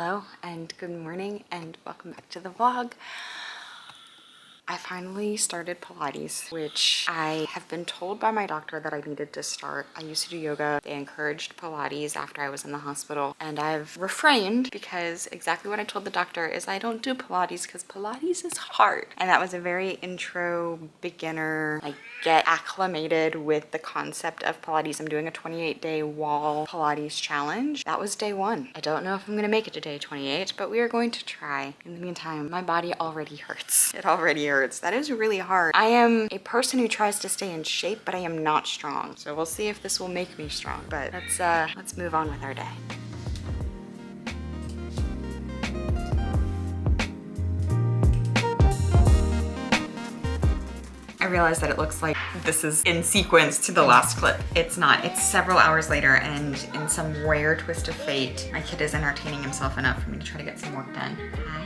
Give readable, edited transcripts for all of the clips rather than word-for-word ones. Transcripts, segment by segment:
Hello and good morning and welcome back to the vlog. I finally started Pilates, which I have been told by my doctor that I needed to start. I used to do yoga. They encouraged Pilates after I was in the hospital, and I've refrained because exactly what I told the doctor is I don't do Pilates because Pilates is hard. And that was a very intro, beginner, like get acclimated with the concept of Pilates. I'm doing a 28-day wall Pilates challenge. That was day 1. I don't know if I'm gonna make it to day 28, but we are going to try. In the meantime, my body already hurts. It already hurts. That is really hard. I am a person who tries to stay in shape, but I am not strong. So we'll see if this will make me strong. But let's move on with our day. I realized that it looks like this is in sequence to the last clip. It's not. It's several hours later, and in some rare twist of fate, my kid is entertaining himself enough for me to try to get some work done. Hi.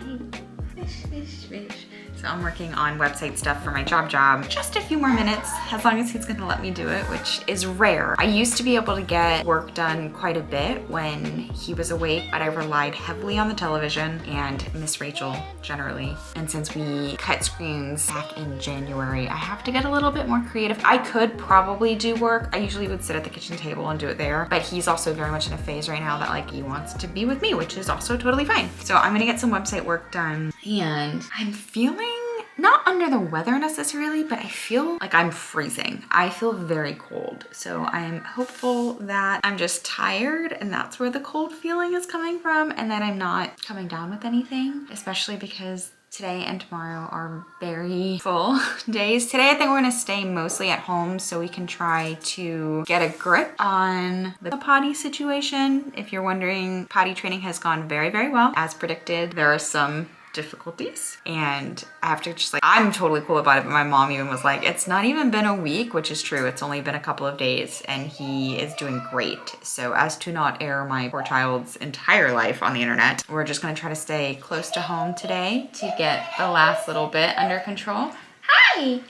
Fish, fish, fish. So I'm working on website stuff for my job. Just a few more minutes, as long as he's gonna let me do it, which is rare. I used to be able to get work done quite a bit when he was awake, but I relied heavily on the television and Miss Rachel generally. And since we cut screens back in January, I have to get a little bit more creative. I could probably do work. I usually would sit at the kitchen table and do it there, but he's also very much in a phase right now that like he wants to be with me, which is also totally fine. So I'm gonna get some website work done, and I'm feeling not under the weather necessarily, but I feel like I'm freezing. I feel very cold. So I'm hopeful that I'm just tired and that's where the cold feeling is coming from, and that I'm not coming down with anything, especially because today and tomorrow are very full days. Today, I think we're gonna stay mostly at home so we can try to get a grip on the potty situation. If you're wondering, potty training has gone very, very well. As predicted, there are some difficulties, and I have to just like, I'm totally cool about it, but my mom even was like, it's not even been a week, which is true. It's only been a couple of days and he is doing great. So as to not air my poor child's entire life on the internet, we're just gonna try to stay close to home today to get the last little bit under control. Hi!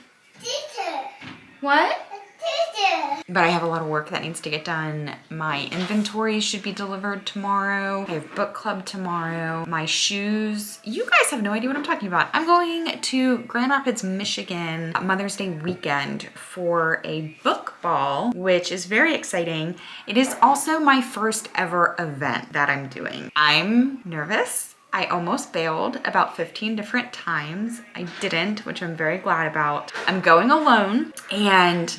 Teacher. What? But I have a lot of work that needs to get done. My inventory should be delivered tomorrow. I have book club tomorrow. My shoes, you guys have no idea what I'm talking about. I'm going to Grand Rapids, Michigan, Mother's Day weekend for a book ball, which is very exciting. It is also my first ever event that I'm doing. I'm nervous. I almost bailed about 15 different times. I didn't, which I'm very glad about. I'm going alone, and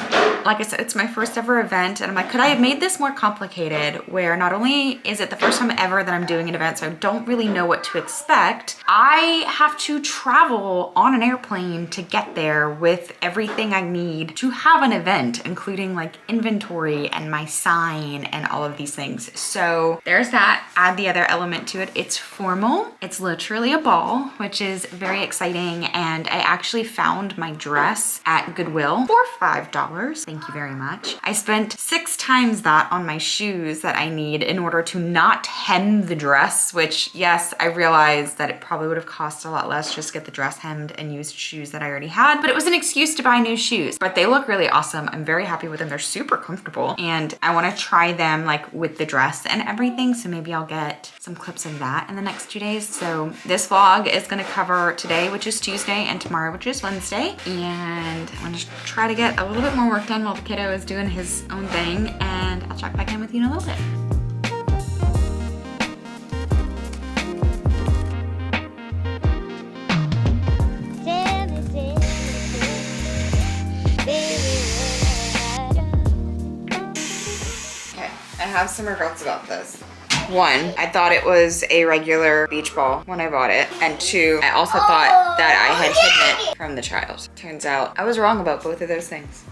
like I said, it's my first ever event, and I'm like, could I have made this more complicated, where not only is it the first time ever that I'm doing an event, so I don't really know what to expect, I have to travel on an airplane to get there with everything I need to have an event, including like inventory and my sign and all of these things. So there's that. Add the other element to it. It's formal. It's literally a ball, which is very exciting, and I actually found my dress at Goodwill for $5. Thank you very much. I spent 6 times that on my shoes that I need in order to not hem the dress, which yes, I realized that it probably would have cost a lot less just to get the dress hemmed and use shoes that I already had, but it was an excuse to buy new shoes. But they look really awesome. I'm very happy with them. They're super comfortable, and I want to try them like with the dress and everything, so maybe I'll get some clips of that in the next 2 days. So this vlog is gonna cover today, which is Tuesday, and tomorrow, which is Wednesday. And I'm gonna try to get a little bit more work done while the kiddo is doing his own thing, and I'll check back in with you in a little bit. Okay, I have some regrets about this. 1, I thought it was a regular beach ball when I bought it. And 2, I also thought that I had hidden it from the child. Turns out I was wrong about both of those things.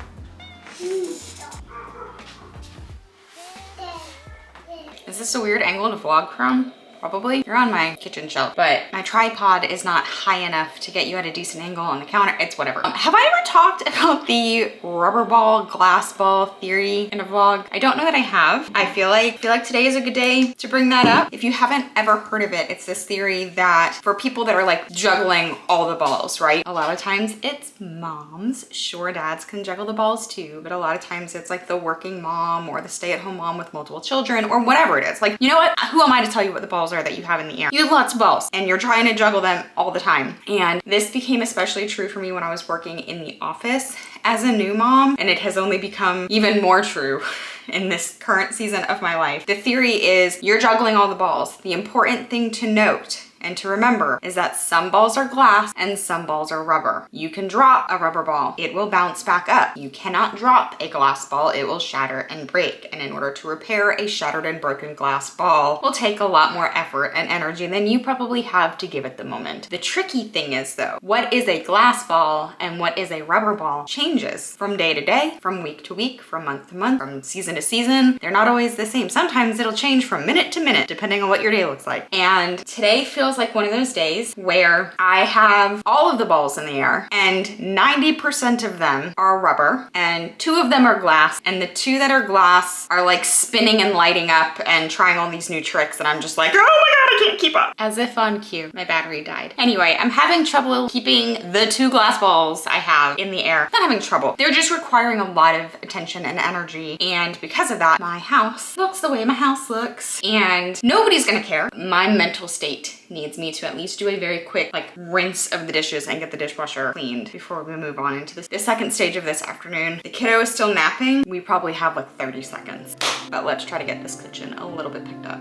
Is this a weird angle to vlog from? Probably. You're on my kitchen shelf, but my tripod is not high enough to get you at a decent angle on the counter. It's whatever. Have I ever talked about the rubber ball, glass ball theory in a vlog? I don't know that I have. I feel like today is a good day to bring that up. If you haven't ever heard of it, it's this theory that for people that are like juggling all the balls, right? A lot of times it's moms. Sure, dads can juggle the balls too, but a lot of times it's like the working mom or the stay-at-home mom with multiple children or whatever it is. Like, you know what? Who am I to tell you what the balls balls are that you have in the air. You have lots of balls and you're trying to juggle them all the time. And this became especially true for me when I was working in the office as a new mom, and it has only become even more true in this current season of my life. The theory is you're juggling all the balls. The important thing to note and to remember is that some balls are glass and some balls are rubber. You can drop a rubber ball, it will bounce back up. You cannot drop a glass ball, it will shatter and break. And in order to repair a shattered and broken glass ball will take a lot more effort and energy than you probably have to give at the moment. The tricky thing is though, what is a glass ball and what is a rubber ball changes from day to day, from week to week, from month to month, from season to season. They're not always the same. Sometimes it'll change from minute to minute, depending on what your day looks like. And today feels like one of those days where I have all of the balls in the air and 90% of them are rubber and 2 of them are glass, and the 2 that are glass are like spinning and lighting up and trying all these new tricks, and I'm just like, oh my god, I can't keep up. As if on cue, my battery died. Anyway, I'm having trouble keeping the 2 glass balls I have in the air. Not having trouble. They're just requiring a lot of attention and energy, and because of that, my house looks the way my house looks, and nobody's gonna care. My mental state needs me to at least do a very quick like rinse of the dishes and get the dishwasher cleaned before we move on into the second stage of this afternoon. The kiddo is still napping. We probably have like 30 seconds, but let's try to get this kitchen a little bit picked up.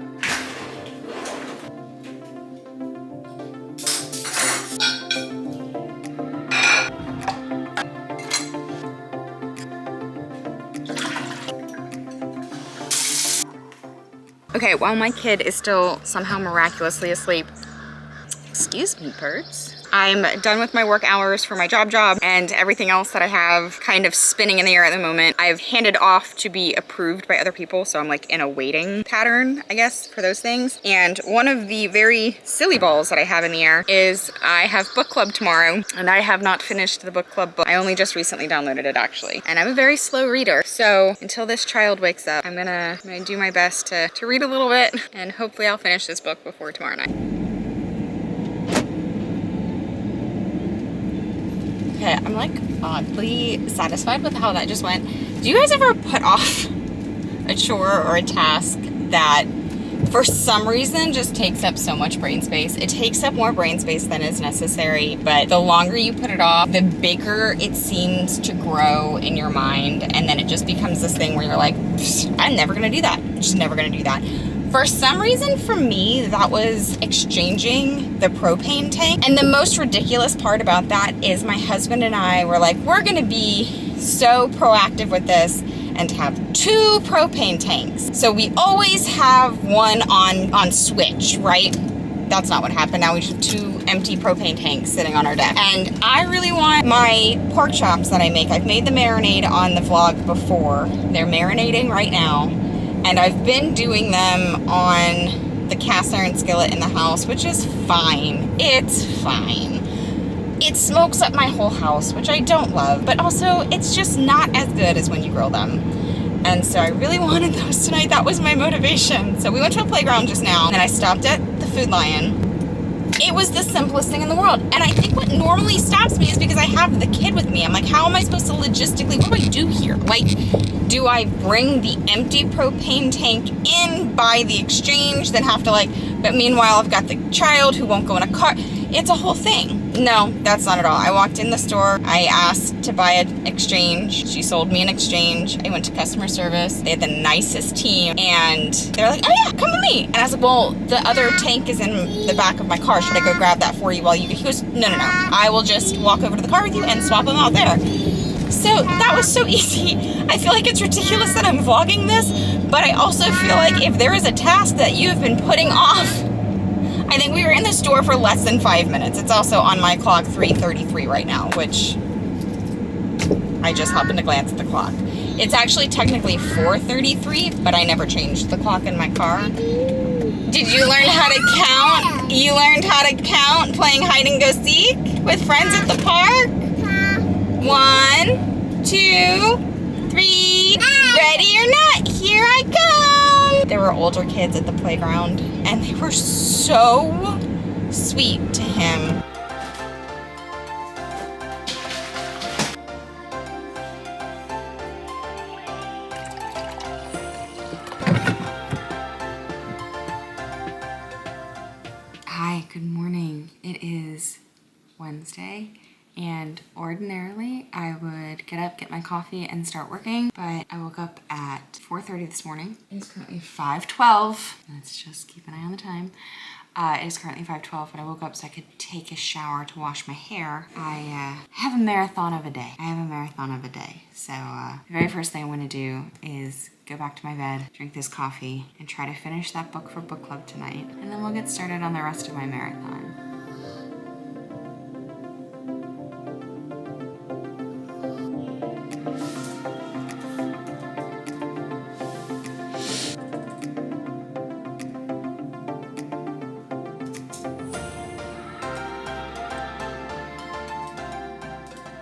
Okay, while my kid is still somehow miraculously asleep, excuse me, birds. I'm done with my work hours for my job and everything else that I have kind of spinning in the air at the moment. I've handed off to be approved by other people, so I'm like in a waiting pattern, I guess, for those things. And one of the very silly balls that I have in the air is I have book club tomorrow, and I have not finished the book club book. I only just recently downloaded it actually, and I'm a very slow reader. So until this child wakes up, I'm gonna do my best to read a little bit, and hopefully I'll finish this book before tomorrow night. Okay, I'm like oddly satisfied with how that just went. Do you guys ever put off a chore or a task that for some reason just takes up so much brain space? It takes up more brain space than is necessary, but the longer you put it off, the bigger it seems to grow in your mind, and then it just becomes this thing where you're like, I'm never gonna do that. I'm just never gonna do that. For some reason, for me, that was exchanging the propane tank. And the most ridiculous part about that is my husband and I were like, we're gonna be so proactive with this and have 2 propane tanks. So we always have one on switch, right? That's not what happened. Now we just have 2 empty propane tanks sitting on our deck. And I really want my pork chops that I make. I've made the marinade on the vlog before. They're marinating right now. And I've been doing them on the cast iron skillet in the house, which is fine. It's fine. It smokes up my whole house, which I don't love, but also it's just not as good as when you grill them. And so I really wanted those tonight. That was my motivation. So we went to a playground just now, and I stopped at the Food Lion. It was the simplest thing in the world. And I think what normally stops me is because I have the kid with me. I'm like, how am I supposed to logistically, what do I do here? Like, do I bring the empty propane tank in, buy the exchange, then have to like, but meanwhile I've got the child who won't go in a car. It's a whole thing. No, that's not at all. I walked in the store, I asked to buy an exchange. She sold me an exchange. I went to customer service. They had the nicest team, and they're like, oh yeah, come with me. And I was like, well, the other tank is in the back of my car. Should I go grab that for you while you, he goes, no. I will just walk over to the car with you and swap them out there. So that was so easy. I feel like it's ridiculous that I'm vlogging this, but I also feel like if there is a task that you've been putting off, I think we were in the store for less than 5 minutes. It's also on my clock 3:33 right now, which I just happened to glance at the clock. It's actually technically 4:33, but I never changed the clock in my car. Did you learn how to count? You learned how to count playing hide and go seek with friends at the park? 1, 2, 3, ready or not, here I come. There were older kids at the playground, and they were so sweet to him. Wednesday, and ordinarily I would get up, get my coffee, and start working, but I woke up at 4:30 this morning. It's currently 5:12. Let's just keep an eye on the time. It is currently 5:12, but I woke up so I could take a shower to wash my hair. I have a marathon of a day. So the very first thing I want to do is go back to my bed, drink this coffee, and try to finish that book for book club tonight. And then we'll get started on the rest of my marathon.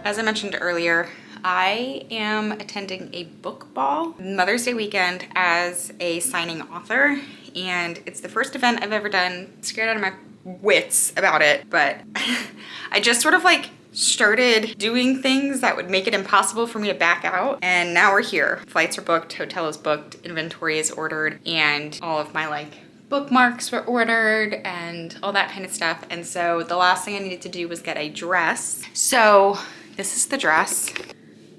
As I mentioned earlier, I am attending a book ball Mother's Day weekend as a signing author, and it's the first event I've ever done. I'm scared out of my wits about it, but I just sort of like started doing things that would make it impossible for me to back out, and now we're here. Flights are booked, hotel is booked, inventory is ordered, and all of my like bookmarks were ordered and all that kind of stuff. And so the last thing I needed to do was get a dress. So this is the dress.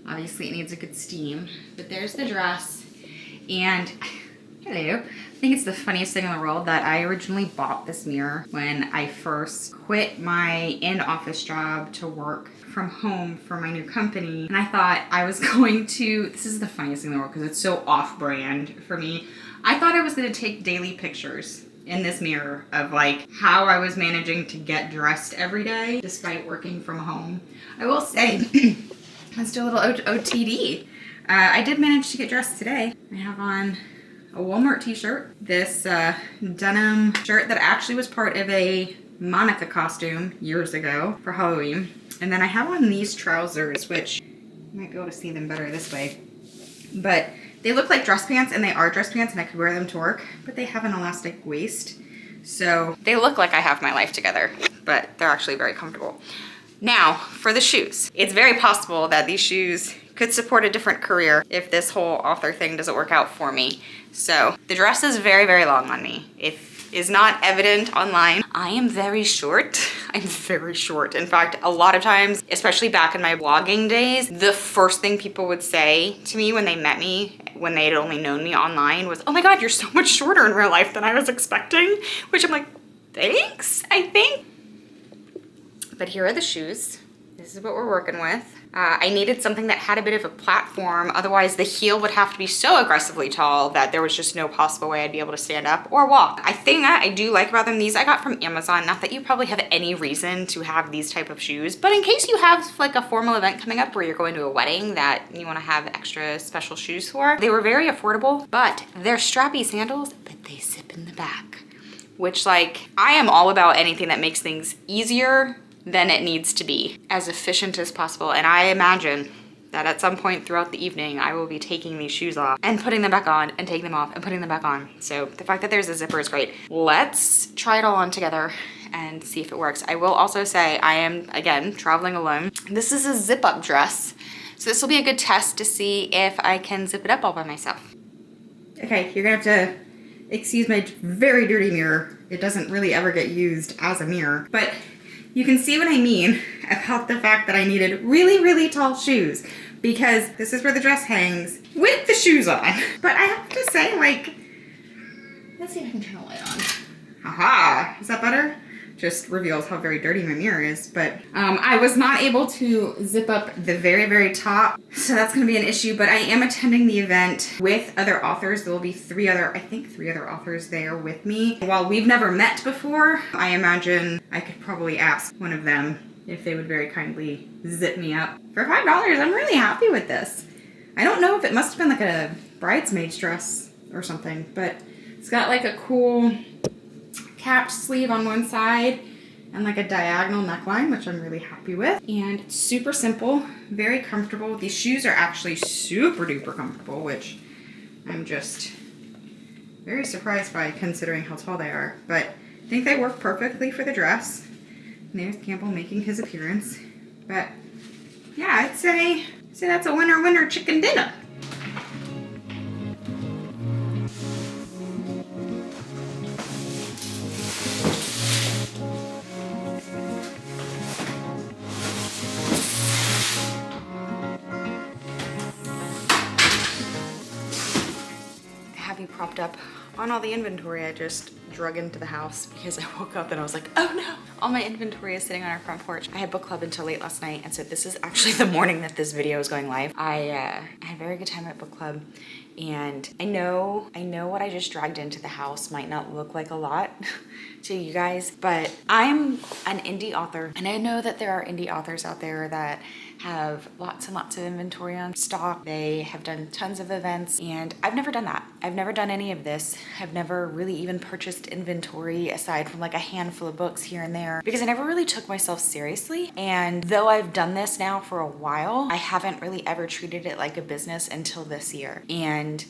Obviously it needs a good steam, but there's the dress. And hello. I think it's the funniest thing in the world that I originally bought this mirror when I first quit my in-office job to work from home for my new company. And I thought I was going to, this is the funniest thing in the world because it's so off-brand for me. I thought I was going to take daily pictures in this mirror of like how I was managing to get dressed every day despite working from home. I will say, let's do a little OTD. I did manage to get dressed today. I have on a Walmart t-shirt, this denim shirt that actually was part of a Monica costume years ago for Halloween. And then I have on these trousers, which you might be able to see them better this way. But they look like dress pants, and they are dress pants, and I could wear them to work, but they have an elastic waist. So they look like I have my life together, but they're actually very comfortable. Now, for the shoes. It's very possible that these shoes could support a different career if this whole author thing doesn't work out for me. So the dress is very, very long on me. If is not evident online, I am very short. I'm very short. In fact, a lot of times, especially back in my blogging days, the first thing people would say to me when they met me, when they had only known me online, was, "Oh my God, you're so much shorter in real life than I was expecting," which I'm like, thanks, I think. But here are the shoes. This is what we're working with. I needed something that had a bit of a platform, otherwise the heel would have to be so aggressively tall that there was just no possible way I'd be able to stand up or walk. I think that I do like about them, these I got from Amazon. Not that you probably have any reason to have these type of shoes, but in case you have like a formal event coming up where you're going to a wedding that you want to have extra special shoes for. They were very affordable, but they're strappy sandals, but they zip in the back, which like, I am all about anything that makes things easier than it needs to be, as efficient as possible. And I imagine that at some point throughout the evening, I will be taking these shoes off and putting them back on and taking them off and putting them back on. So the fact that there's a zipper is great. Let's try it all on together and see if it works. I will also say I am, again, traveling alone. This is a zip up dress. So this will be a good test to see if I can zip it up all by myself. Okay, you're gonna have to excuse my very dirty mirror. It doesn't really ever get used as a mirror, but you can see what I mean about the fact that I needed really, really tall shoes, because this is where the dress hangs with the shoes on. But I have to say, like, let's see if I can turn the light on. Haha, is that better? Just reveals how very dirty my mirror is. But I was not able to zip up the very, very top, so that's gonna be an issue. But I am attending the event with other authors. There will be three other authors there with me. While we've never met before, I imagine I could probably ask one of them if they would very kindly zip me up. For $5, I'm really happy with this. I don't know if it must have been like a bridesmaid's dress or something, but it's got like a cool capped sleeve on one side and like a diagonal neckline, which I'm really happy with. And it's super simple, very comfortable. These shoes are actually super duper comfortable, which I'm just very surprised by considering how tall they are. But I think they work perfectly for the dress. And there's Campbell making his appearance. But yeah, I'd say that's a winner chicken dinner. propped up on all the inventory I just drug into the house because I woke up and I was like, oh no, all my inventory is sitting on our front porch. I had book club until late last night, and so this is actually the morning that this video is going live. I had a very good time at book club, and I know what I just dragged into the house might not look like a lot to you guys, but I'm an indie author, and I know that there are indie authors out there that have lots and lots of inventory on stock. They have done tons of events, and I've never done that. I've never done any of this. I've never really even purchased inventory aside from like a handful of books here and there because I never really took myself seriously. And though I've done this now for a while, I haven't really ever treated it like a business until this year. And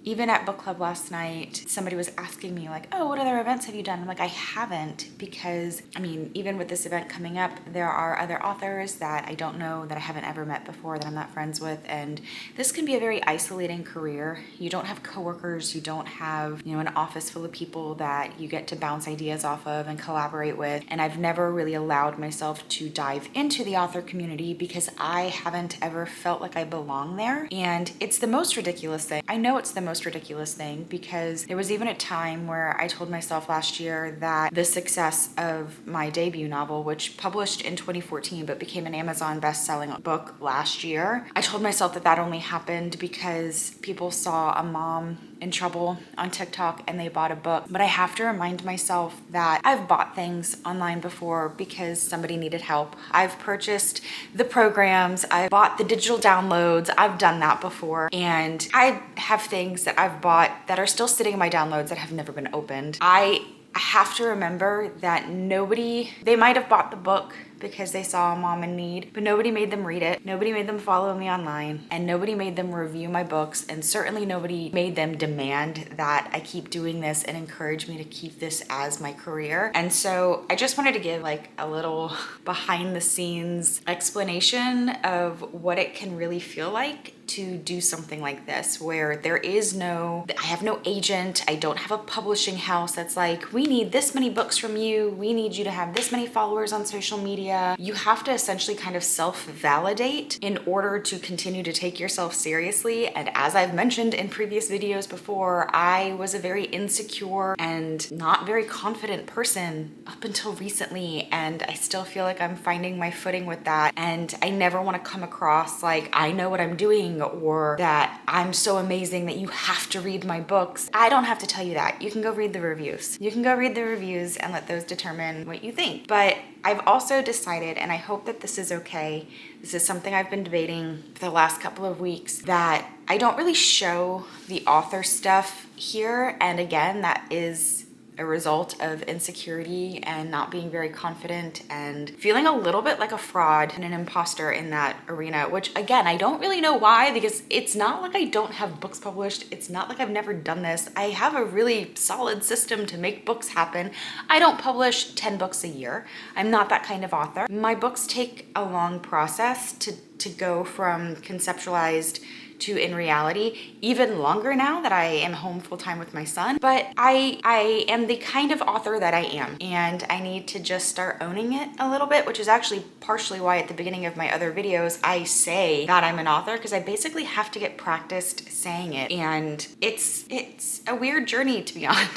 even at book club last night, somebody was asking me like, oh, what other events have you done? I'm like, I haven't, because I mean, even with this event coming up, there are other authors that I don't know, that I haven't ever met before, that I'm not friends with. And this can be a very isolating career. You don't have coworkers, you don't have, an office full of people that you get to bounce ideas off of and collaborate with. And I've never really allowed myself to dive into the author community because I haven't ever felt like I belong there. And it's the most ridiculous thing. I know it's the most ridiculous thing because there was even a time where I told myself last year that the success of my debut novel, which published in 2014 but became an Amazon best-selling book last year, I told myself that that only happened because people saw a mom in trouble on TikTok and they bought a book. But I have to remind myself that I've bought things online before because somebody needed help. I've purchased the programs, I bought the digital downloads, I've done that before. And I have things that I've bought that are still sitting in my downloads that have never been opened. I have to remember that they might have bought the book because they saw a mom in need, but nobody made them read it. Nobody made them follow me online, and nobody made them review my books, and certainly nobody made them demand that I keep doing this and encourage me to keep this as my career. And so I just wanted to give like a little behind the scenes explanation of what it can really feel like to do something like this, where I have no agent, I don't have a publishing house that's like, we need this many books from you, we need you to have this many followers on social media. You have to essentially kind of self-validate in order to continue to take yourself seriously. And as I've mentioned in previous videos before, I was a very insecure and not very confident person up until recently, and I still feel like I'm finding my footing with that. And I never want to come across like I know what I'm doing or that I'm so amazing that you have to read my books. I don't have to tell you that. You can go read the reviews. You can go read the reviews and let those determine what you think. But I've also decided, and I hope that this is okay, this is something I've been debating for the last couple of weeks, that I don't really show the author stuff here. And again, that is a result of insecurity and not being very confident and feeling a little bit like a fraud and an imposter in that arena, which again, I don't really know why, because it's not like I don't have books published. It's not like I've never done this. I have a really solid system to make books happen. I don't publish 10 books a year. I'm not that kind of author. My books take a long process to go from conceptualized to in reality, even longer now that I am home full-time with my son. But I am the kind of author that I am, and I need to just start owning it a little bit, which is actually partially why at the beginning of my other videos I say that I'm an author, because I basically have to get practiced saying it, and it's a weird journey to be on.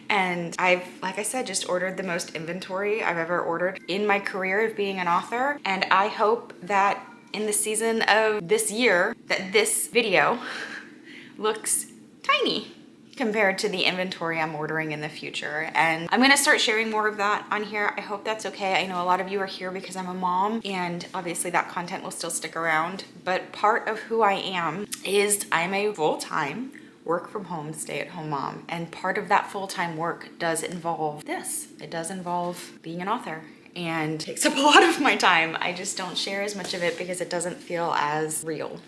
And I've, like I said, just ordered the most inventory I've ever ordered in my career of being an author, and I hope that in the season of this year that this video looks tiny compared to the inventory I'm ordering in the future. And I'm gonna start sharing more of that on here. I hope that's okay. I know a lot of you are here because I'm a mom, and obviously that content will still stick around, but part of who I am is I'm a full-time work from home, stay at home mom. And part of that full-time work does involve this. It does involve being an author, and takes up a lot of my time. I just don't share as much of it because it doesn't feel as real,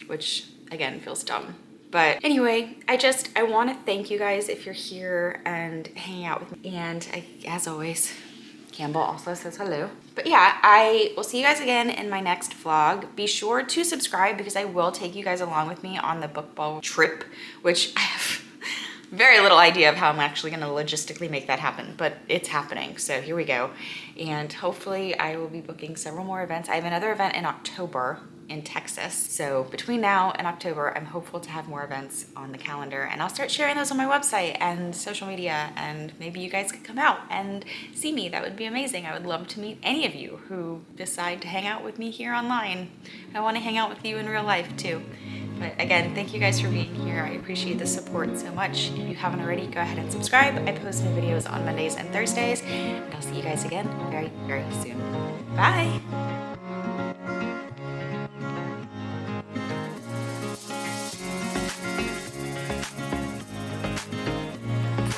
which again feels dumb. But anyway, I want to thank you guys if you're here and hanging out with me. And as always, Campbell also says hello. But yeah, I will see you guys again in my next vlog. Be sure to subscribe because I will take you guys along with me on the book ball trip, which I have very little idea of how I'm actually going to logistically make that happen, but it's happening. So here we go. And hopefully I will be booking several more events. I have another event in October in Texas. So between now and October, I'm hopeful to have more events on the calendar, and I'll start sharing those on my website and social media, and maybe you guys could come out and see me. That would be amazing. I would love to meet any of you who decide to hang out with me here online. I want to hang out with you in real life too. But again, thank you guys for being here. I appreciate the support so much. If you haven't already, go ahead and subscribe. I post new videos on Mondays and Thursdays, and I'll see you guys again very, very soon. Bye!